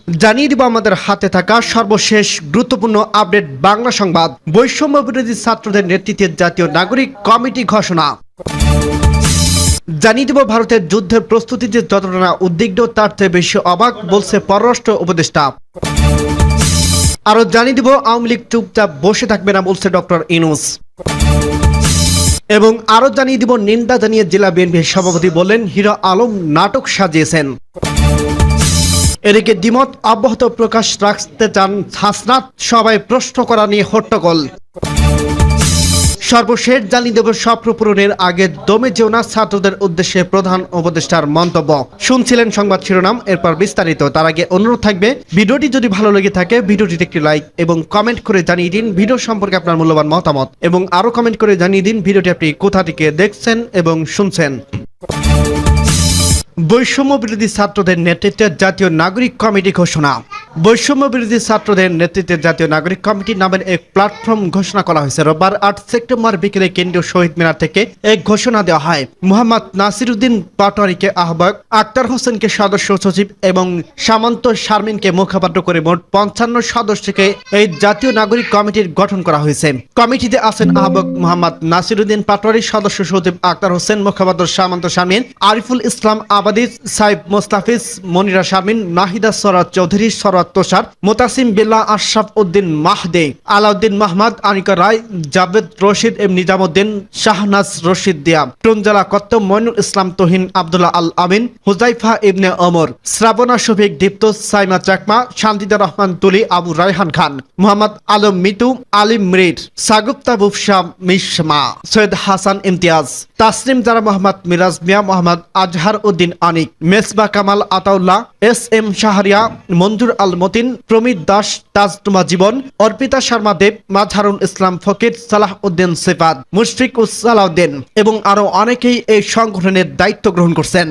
জানিয়ে দিব আমাদের হাতে থাকা সর্বশেষ গুরুত্বপূর্ণ আপডেট বাংলা সংবাদ। বৈষম্য বিরোধী ছাত্রদের নেতৃত্বে জাতীয় নাগরিক কমিটি ঘোষণা। জানিয়ে দিব ভারতের যুদ্ধের প্রস্তুতিতে যতটা না উদ্বিগ্ন তার চেয়ে বেশি অবাক বলছে পররাষ্ট্র উপদেষ্টা। আরো জানিয়ে দিব আওয়ামী লীগ চুপচাপ বসে থাকবে না বলছে ডক্টর ইউনূস। এবং আরো জানিয়ে দিব নিন্দা জানিয়ে জেলা বিএনপির সভাপতি বললেন হিরো আলম নাটক সাজিয়েছেন। এদিকে দ্বিমত অব্যাহত প্রকাশ রাখতে চান হাসনাত, সবাই প্রশ্ন করা নিয়ে হট্টগোল। সর্বশেষ জানিয়ে দেব স্বপ্ন পূরণের আগে দমে যেও না ছাত্রদের উদ্দেশ্যে প্রধান উপদেষ্টার মন্তব্য। শুনছিলেন সংবাদ শিরোনাম, এরপর বিস্তারিত। তার আগে অনুরোধ থাকবে ভিডিওটি যদি ভালো লেগে থাকে ভিডিওটিতে একটি লাইক এবং কমেন্ট করে জানিয়ে দিন ভিডিও সম্পর্কে আপনার মূল্যবান মতামত, এবং আরো কমেন্ট করে জানিয়ে দিন ভিডিওটি আপনি কোথা থেকে দেখছেন এবং শুনছেন। বৈষম্য বিরোধী ছাত্রদের নেতৃত্বে জাতীয় নাগরিক কমিটি ঘোষণা। বৈষম্য বিরোধী ছাত্রদের নেতৃত্বে জাতীয় নাগরিক কমিটি নামের এক প্ল্যাটফর্ম ঘোষণা করা হয়েছে। রোববার 8 সেপ্টেম্বর বিকেলে কেন্দ্রীয় শহীদ মিনার থেকে এক ঘোষণা দেওয়া হয়। মোহাম্মদ নাসিরউদ্দিন পাটোয়ারিকে আহ্বায়ক, আক্তার হোসেনকে সদস্য সচিব এবং সামন্ত শারমিনকে মুখপাত্র করে মোট 55 সদস্যকে এই জাতীয় নাগরিক কমিটির গঠন করা হয়েছে। কমিটিতে আছেন আহ্বায়ক মোহাম্মদ নাসিরউদ্দিন পাটোয়ারি, সদস্য সচিব আক্তার হোসেন, মুখপাত্র সামন্ত শারমিন, আরিফুল ইসলাম আবাদী, সাইফ মোস্তাফিজ, মনিরা শারমিন, নাহিদা সরাত চৌধুরী, সরাত তোষার, মোতাসিম বিল্লাহ, আশরাফ উদ্দিন মাহদে, আলাউদ্দিন মাহমুদ, আনিকা রায়, জাভেদ রশিদ, নিজামুদ্দিন, শাহনাজ রশিদ দিয়া, টুনজালা কত্তম, মইনুল ইসলাম তোহিন, আব্দুল্লাহ আল আমিন, হুজাইফা ইবনে ওমর, শ্রাবণা শফিক দীপ্ত, সাইমা চাকমা, শান্তিদা রহমান তুলি, আবু রায়হান খান, মোহাম্মদ আলম মিতু, আলিম মৃর, সাগুপ্তা বুফশা মিশমা, সৈয়দ হাসান ইমতিয়াজ, তাসনিম জারা, মোহাম্মদ মিরাজ মিয়া, মোহাম্মদ আজহার উদ্দিন আনিক, মেসবা কামাল আতাউল্লাহ, এস এম শাহরিয়া, মঞ্জুর আল মতিন, প্রমিত দাস, তাজনুমা জীবন, অর্পিতা শর্মা দেব, মাজহারুল ইসলাম ফকির, সালাহ উদ্দিন সিফাত, মুশফিক সালাউদ্দিন এবং আরো অনেকেই এই সংগঠনের দায়িত্ব গ্রহণ করছেন।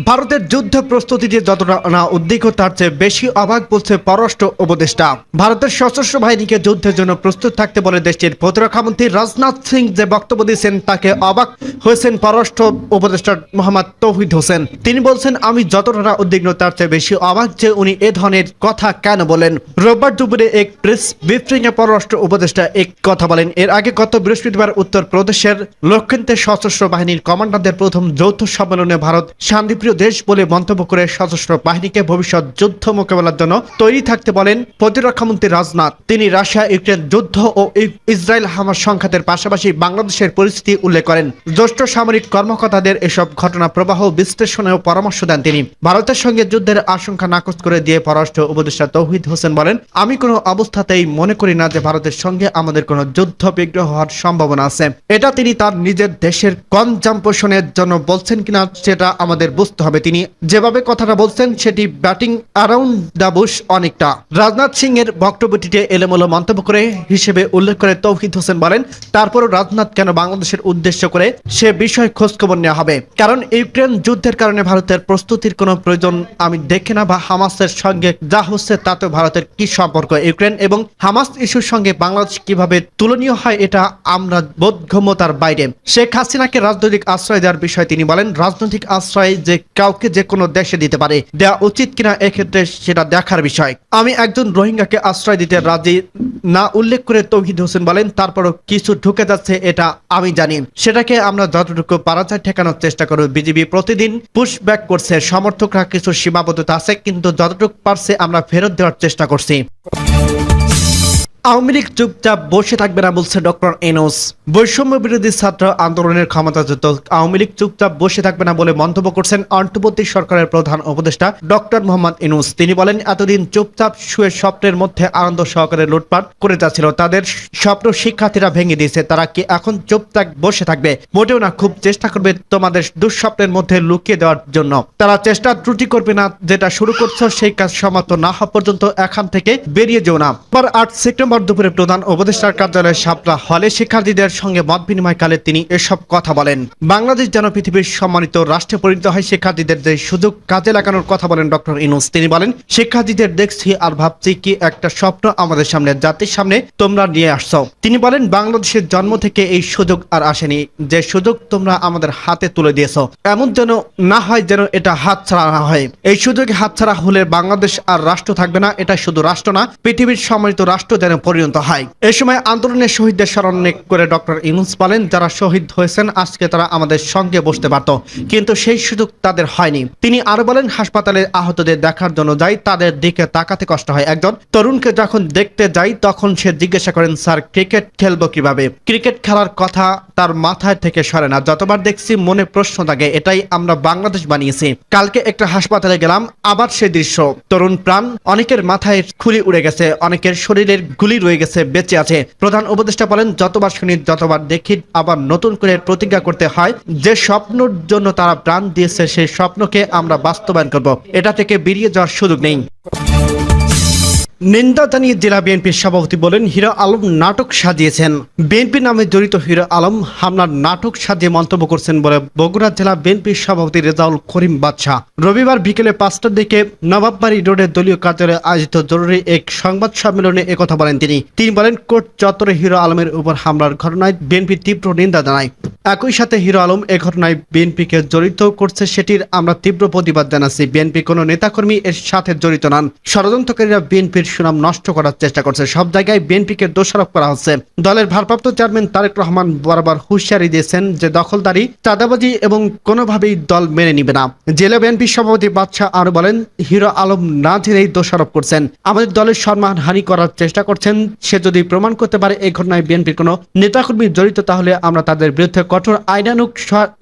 ভারতের যুদ্ধ প্রস্তুতিতে যতটা না উদ্বিগ্ন তার চেয়ে বেশি অবাক বলছে পররাষ্ট্র উপদেষ্টা। ভারতের সশস্ত্র বাহিনীকে যুদ্ধের জন্য প্রস্তুত থাকতে বলে দেশটির প্রতিরক্ষামন্ত্রী রাজনাথ সিং যে বক্তব্য দিয়েছেন তাকে অবাক হয়েছেন পররাষ্ট্র উপদেষ্টা মোহাম্মদ তৌহিদ হোসেন। তিনি বলছেন, আমি যতটা না উদ্বিগ্ন তার চেয়ে বেশি অবাক যে উনি এ ধরনের কথা কেন বলেন। রোববার দুপুরে এক প্রেস ব্রিফিংয়ে পররাষ্ট্র উপদেষ্টা এক কথা বলেন। এর আগে গত বৃহস্পতিবার উত্তর প্রদেশের লক্ষ্ণৌতে সশস্ত্র বাহিনীর কমান্ডারদের প্রথম যৌথ সম্মেলনে ভারত শান্তিপ্রিয় দেশ বলে মন্তব্য করে সশস্ত্র বাহিনীকে ভবিষ্যৎ যুদ্ধ মোকাবেলার জন্য তৈরি থাকতে বলেন প্রতিরক্ষামন্ত্রী রাজনাথ। তিনি রাশিয়া ইউক্রেন যুদ্ধ ও ইসরায়েল হামাস সংঘাতের পাশাপাশি বাংলাদেশের পরিস্থিতি উল্লেখ করেন। জ্যেষ্ঠ সামরিক কর্মকর্তাদের এসব ঘটনা প্রবাহ বিশ্লেষণেও পরামর্শ দেন তিনি। ভারতের সঙ্গে যুদ্ধের আশঙ্কা নাকচ করে দিয়ে পররাষ্ট্র উপদেষ্টা তৌহিদ হোসেন বলেন, আমি কোনো অবস্থাতেই মনে করি না যে ভারতের সঙ্গে আমাদের কোনো যুদ্ধ বিগ্রহ হওয়ার সম্ভাবনা আছে। এটা তিনি তার নিজের দেশের কনজাম্পশনের জন্য বলছেন কিনা সেটা আমাদের বুঝতে হবে। তিনি যেভাবে কথাটা বলছেন সেটি ব্যাটিং অ্যারাউন্ড দ্য বুশ অনেকটা। রাজনাথ সিং এর বক্তব্যটিতে এলোমেলো মন্তব্য করে হিসেবে উল্লেখ করে তৌহিদ হোসেন বলেন, তারপরও রাজনাথ কেন বাংলাদেশের উদ্দেশ্য করে সে বিষয়ে খোঁজখবর নেওয়া হবে, কারণ ইউক্রেন যুদ্ধের কারণে ভারতের প্রস্তুতির কোনো প্রয়োজন আমি দেখি না, বা হামাসের সঙ্গে যা হচ্ছে তাতে ভারতের কি সম্পর্ক। ইউক্রেন এবং হামাস ইস্যুর সঙ্গে বাংলাদেশ কিভাবে তুলনীয় হয় এটা আমরা বোধগম্যতার বাইরে। শেখ হাসিনাকে রাজনৈতিক আশ্রয় দেওয়ার বিষয়ে তিনি বলেন, রাজনৈতিক আশ্রয় যে কাউকে যে কোনো দেশে দিতে পারে, দেওয়া উচিত কিনা এক্ষেত্রে সেটা দেখার বিষয়। আমি একজন রোহিঙ্গাকে আশ্রয় দিতে রাজি না উল্লেখ করে তৌহিদ হোসেন বলেন, তারপরও কিছু ঢুকে যাচ্ছে এটা আমি জানি, সেটাকে আমরা যতটুকু পারা যায় ঠেকানোর চেষ্টা করব। বিজেপি প্রতিদিন পুশব্যাক করছে, সমর্থকরা কিছু সীমাবদ্ধতা আছে, কিন্তু যতটুকু পারছে আমরা ফেরত দেওয়ার চেষ্টা করছি। আওয়ামী লীগ চুপচাপ বসে থাকবে না বলছে ডক্টর ইউনূস। বৈষম্য বিরোধী ছাত্র আন্দোলনের ক্ষমতাচ্যুত আওয়ামী লীগ চুপচাপ বসে থাকবে না বলে মন্তব্য করছেন অন্তর্বর্তী সরকারের প্রধান উপদেষ্টা ডক্টর মোহাম্মদ ইউনূস। তিনি বলেন, এতদিন চুপচাপ শুয়ে স্বপ্নের মধ্যে আনন্দ সহকারে লুটপাট করে যাচ্ছিল, তাদের স্বপ্ন শিক্ষার্থীরা ভেঙে দিয়েছে, তারা কি এখন চুপচাপ বসে থাকবে? মোটেও না, খুব চেষ্টা করবে তোমাদের দুঃস্বপ্নের মধ্যে লুকিয়ে দেওয়ার জন্য। তারা চেষ্টা ত্রুটি করবে না, যেটা শুরু করছো সেই কাজ সমাপ্ত না হওয়া পর্যন্ত এখান থেকে বেরিয়ে যেও না। পর 8 সেপ্টেম্বর শুক্রবার দুপুরে প্রধান উপদেষ্টার কার্যালয়ে শাপলা হলে শিক্ষার্থীদের সঙ্গে মত বিনিময়কালে তিনি এসব কথা বলেন। বাংলাদেশ যেন পৃথিবীর সম্মানিত রাষ্ট্রে পরিণত হয়, শিক্ষার্থীদের যে সুযোগ কাজে লাগানোর কথা বলেন ডক্টর ইউনূস। তিনি বলেন, শিক্ষার্থীদের দেখছি আর ভাবছি কি একটা স্বপ্ন আমাদের সামনে, জাতির সামনে তোমরা নিয়ে আসছো। তিনি বলেন, বাংলাদেশের জন্ম থেকে এই সুযোগ আর আসেনি, যে সুযোগ তোমরা আমাদের হাতে তুলে দিয়েছো, এমন যেন না হয় যেন এটা হাতছাড়া না হয়। এই সুযোগে হাতছাড়া হলে বাংলাদেশ আর রাষ্ট্র থাকবে না, এটা শুধু রাষ্ট্র না, পৃথিবীর সম্মানিত রাষ্ট্র যেন পরিণত হয়। এ সময় আন্দোলনের শহীদদের স্মরণ করে ডক্টর ইউনূস বলেন, যারা শহীদ হয়েছেন আজকে তারা আমাদের সঙ্গে বসতে পারত, কিন্তু সেই সুযোগ তাদের হয়নি। তিনি আরো বলেন, হাসপাতালে আহতদের দেখার জন্য যাই, তাদের দিকে তাকাতে কষ্ট হয়। একজন তরুণকে যখন দেখতে যাই তখন সে জিজ্ঞাসা করেন, স্যার ক্রিকেট খেলবো কিভাবে? ক্রিকেট খেলার কথা তার মাথায় থেকে সরে না। যতবার দেখছি মনে প্রশ্ন থাকে, এটাই আমরা বাংলাদেশ বানিয়েছি। কালকে একটা হাসপাতালে গেলাম, আবার সে দৃশ্য, তরুণ প্রাণ, অনেকের মাথায় খুলি উড়ে গেছে, অনেকের শরীরের গুলি রয়ে গেছে, বেঁচে আছে। প্রধান উপদেষ্টা বলেন, যতবার শুনি যতবার দেখি আবার নতুন করে প্রতিজ্ঞা করতে হয়, যে স্বপ্নের জন্য তারা প্রাণ দিয়েছে সেই স্বপ্নকে আমরা বাস্তবায়ন করব, এটা থেকে বেরিয়ে যাওয়ার সুযোগ নেই। নিন্দা জানিয়ে জেলা বিএনপির সভাপতি বলেন, হিরো আলম নাটক সাজিয়েছেন। বিএনপি নামে জড়িত হিরো আলম হামলার নাটক সাজিয়ে মন্তব্য করছেন বলে বগুড়া জেলা বিএনপির সভাপতি রেজাউল করিম বাদশা রবিবার বিকেলে 5টার দিকে নবাববাড়ি রোডের দলীয় কার্যালয়ে আয়োজিত জরুরি এক সংবাদ সম্মেলনে একথা বলেন তিনি বলেন, কোর্ট চত্বরে হিরো আলমের উপর হামলার ঘটনায় বিএনপি তীব্র নিন্দা জানায়। একই সাথে হিরো আলম এ ঘটনায় বিএনপিকে জড়িত করছে সেটির আমরা তীব্র প্রতিবাদ জানাচ্ছি। বিএনপি কোনো নেতাকর্মী এর সাথে জড়িত নন। ষড়যন্ত্রকারীরা বিএনপির সুনাম নষ্ট করার চেষ্টা করছে। সব জায়গায় বিএনপিকে দোষারোপ করা হচ্ছে। দলের ভারপ্রাপ্ত চেয়ারম্যান তারেক রহমান বারবার হুঁশিয়ারি দিয়েছেন যে দখলদারি, চাঁদাবাজি এবং কোনোভাবেই দল মেনে নিবে না। জেলা বিএনপি সভাপতি বাদশা আরো বলেন, হিরো আলম না জেনেই দোষারোপ করছেন, আমাদের দলের সম্মান হানি করার চেষ্টা করছেন। সে যদি প্রমাণ করতে পারে এই ঘটনায় বিএনপির কোনো নেতাকর্মী জড়িত, তাহলে আমরা তাদের বিরুদ্ধে কঠোর আইনানুগ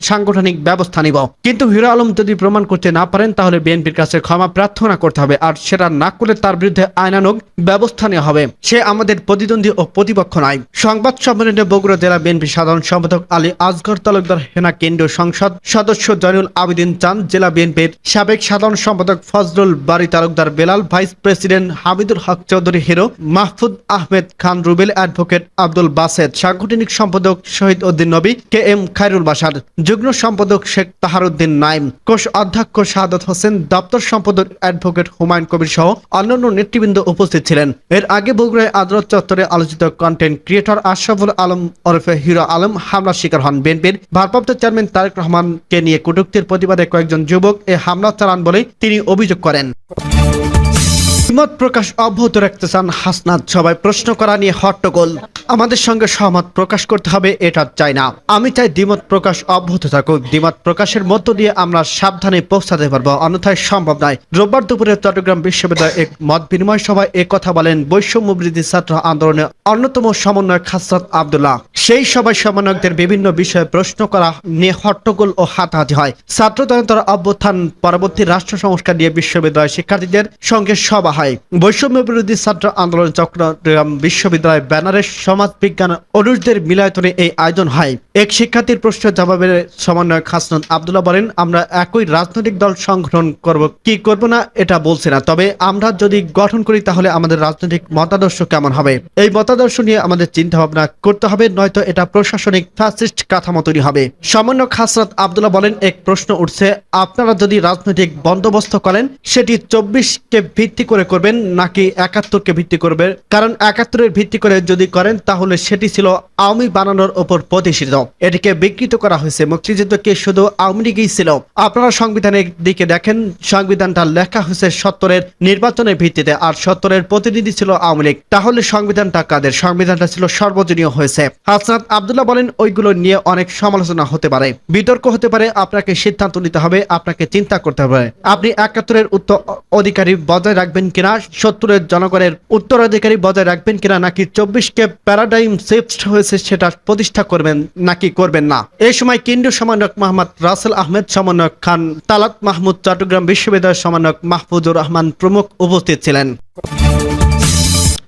সাংগঠনিক ব্যবস্থা নিব। কিন্তু হিরো আলম যদি প্রমাণ করতে না পারেন তাহলে বিএনপির কাছে ক্ষমা প্রার্থনা করতে হবে, আর সেটা না করলে তার বিরুদ্ধে আইনানুগ ব্যবস্থা নেওয়া হবে। সে আমাদের প্রতিদ্বন্দ্বী ও প্রতিপক্ষ নয়। সংবাদ সম্মেলনে বগুড়া জেলা বিএনপি সাধারণ সম্পাদক আলী আসগর তালুকদার, হেনা কেন্দ্রীয় সংসদ সদস্য জয়নুল আবেদিন চাঁদ, জেলা বিএনপির সাবেক সাধারণ সম্পাদক ফজলুল বারী Talukdar Belal, vice president Hamidul Haque Chowdhury hero, Mahfuz Ahmed Khan Rubel, advocate Abdul Based, সাংগঠনিক সম্পাদক শহীদ উদ্দিন নবী, কে এম খায়রুল বাশার, যুগ্ম সম্পাদক শেখ তাহারউদ্দিন নাইম, কোষ অধ্যক্ষ শাহাদত হোসেন, দপ্তর সম্পাদক অ্যাডভোকেট হুমায়ুন কবির সহ অন্যান্য নেতৃবৃন্দ উপস্থিত ছিলেন। এর আগে বগুড়ায় আদালত চত্বরে আলোচিত কন্টেন্ট ক্রিয়েটর আশরাফুল আলম ওরফে হিরো আলম হামলার শিকার হন। বিএনপির ভারপ্রাপ্ত চেয়ারম্যান তারেক রহমানকে নিয়ে কটূক্তির প্রতিবাদে কয়েকজন যুবক এ হামলা চালান বলে তিনি অভিযোগ করেন। দ্বিমত প্রকাশ অব্যাহত রাখতে চান হাসনাত, সবাই প্রশ্ন করা নিয়ে হট্টগোল। আমাদের সঙ্গে সহমত প্রকাশ করতে হবে এটা চাই না, আমি চাই দ্বিমত প্রকাশ অব্যাহত থাকুক। দ্বিমত প্রকাশের মধ্য দিয়ে আমরা সাবধানে পৌঁছাতে পারবো, অন্যথায় সম্ভব নয়। রোববার দুপুরে চট্টগ্রাম বিশ্ববিদ্যালয়ে এক মত বিনিময় সভায় কথা বলেন বৈষম্য বিরোধী ছাত্র আন্দোলনের অন্যতম সমন্বয়ক হাসনাত আব্দুল্লাহ। সেই সভায় সমন্বয়কদের বিভিন্ন বিষয়ে প্রশ্ন করা নিয়ে হট্টগোল ও হাতাহাতি হয়। ছাত্র জনতার অভ্যুত্থান পরবর্তী রাষ্ট্র সংস্কার নিয়ে বিশ্ববিদ্যালয় শিক্ষার্থীদের সঙ্গে সভা হয়। বৈষম্য বিরোধী ছাত্র আন্দোলন চট্টগ্রাম বিশ্ববিদ্যালয় ব্যানারে সমাজ বিজ্ঞান অনুষদের মিলায়তনে এই আয়োজন হয়। এক শিক্ষার্থীর প্রশ্নের জবাবে সমন্বয়ক হাসনাত আব্দুল্লাহ বলেন, আমরা একই রাজনৈতিক দল সংগঠন করব কি করব না এটা বলছি না, তবে আমরা যদি গঠন করি তাহলে আমাদের রাজনৈতিক মতাদর্শ কেমন হবে, এই মতাদর্শ নিয়ে আমাদের চিন্তা ভাবনা করতে হবে, নয়তো এটা প্রশাসনিক ফ্যাসিস্ট কাঠামো তৈরি হবে। সমন্বয়ক হাসনাত আব্দুল্লাহ বলেন, এক প্রশ্ন উঠছে, আপনারা যদি রাজনৈতিক বন্দোবস্ত করেন সেটি 24কে ভিত্তি করে করবেন নাকি 71কে ভিত্তি করবেন? কারণ 71-এর ভিত্তি করে যদি করেন তাহলে সেটি ছিল আওয়ামী বানানোর উপর প্রতিষ্ঠিত। এটিকে বিকৃত করা হয়েছে। মুক্তিযুদ্ধকে শুধু আওয়ামী লীগই ছিল। আপনারা সংবিধানের দিকে দেখেন, সংবিধানটা লেখা হয়েছে 70-এর নির্বাচনের ভিত্তিতে, আর 70-এর প্রতিনিধি ছিল আওয়ামী লীগ। তাহলে সংবিধানটা কাদের? সংবিধানটা ছিল সর্বজনীয় হয়েছে। হাসনাত আব্দুল্লাহ বলেন, ওইগুলো নিয়ে অনেক সমালোচনা হতে পারে, বিতর্ক হতে পারে, আপনাকে সিদ্ধান্ত নিতে হবে, আপনাকে চিন্তা করতে হবে। আপনি 71-এর অধিকারী বজায় রাখবেন কিনা, 70-এর জনগণের উত্তরাধিকারী বজায় রাখবেন কিনা, নাকি 24কে প্যারাডাইম শিফট হয়েছে সেটা প্রতিষ্ঠা করবেন নাকি করবেন না। এই সময় কেন্দ্রীয় সমন্বয়ক মোহাম্মদ রাসেল আহমেদ, সমন্বয়ক খান তালাত মাহমুদ, চট্টগ্রাম বিশ্ববিদ্যালয়ের সমন্বয়ক মাহফুজুর রহমান প্রমুখ উপস্থিত ছিলেন।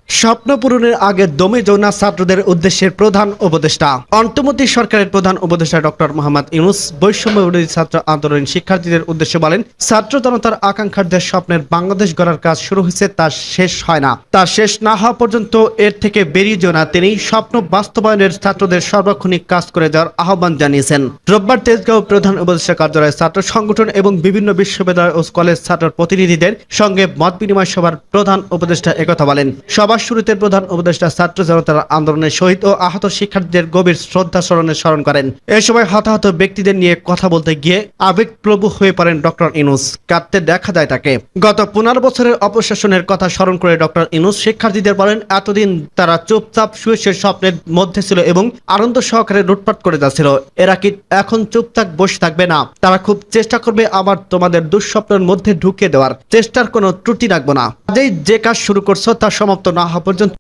স্বপ্ন পূরণের আগে দমে যৌনা ছাত্রদের উদ্দেশ্যে প্রধান উপদেষ্টা। অন্তর্বর্তী সরকারের প্রধান উপদেষ্টা ডক্টর মোহাম্মদ ইউনূস বৈষম্য বিরোধী ছাত্র আন্দোলন শিক্ষার্থীদের উদ্দেশ্যে বলেন, ছাত্র জনতার আকাঙ্ক্ষার দেশ স্বপ্নের বাংলাদেশ গড়ার কাজ শুরু হয়েছে, তার শেষ হয় না। তার শেষ না হওয়া পর্যন্ত এর থেকে বেরিয়ে যেও না। তিনি স্বপ্ন বাস্তবায়নের ছাত্রদের সর্বক্ষণিক কাজ করে যাওয়ার আহ্বান জানিয়েছেন। রোববার তেজগাঁও প্রধান উপদেষ্টা কার্যালয়ে ছাত্র সংগঠন এবং বিভিন্ন বিশ্ববিদ্যালয় ও কলেজ ছাত্র প্রতিনিধিদের সঙ্গে মত বিনিময় সভার প্রধান উপদেষ্টা একথা বলেন। সবার শুরুতে প্রধান উপদেষ্টা ছাত্র জনতার আন্দোলনের শহীদ ও আহত শিক্ষার্থীদের গভীর শ্রদ্ধা স্মরণ করেন। এ সময় হতাহত ব্যক্তিদের নিয়ে কথা বলতে গিয়ে আবেগপ্রবণ হয়ে পড়েন ডক্টর ইউনূস। কাঁদতে দেখা যায় তাকে। গত 15 বছরের অপশাসনের কথা স্মরণ করে ডক্টর ইউনূস শিক্ষার্থীদের বলেন, এতদিন তারা চুপচাপ শুয়ে স্বপ্নের মধ্যে ছিল এবং আনন্দ সহকারে লুটপাট করে যাচ্ছিল। এরা কি এখন চুপচাপ বসে থাকবে না? তারা খুব চেষ্টা করবে আবার তোমাদের দুঃস্বপ্নের মধ্যে ঢুকিয়ে দেওয়ার চেষ্টার কোনো ত্রুটি রাখবো না। যে কাজ শুরু করছো তা সমাপ্ত না হওয়া পর্যন্ত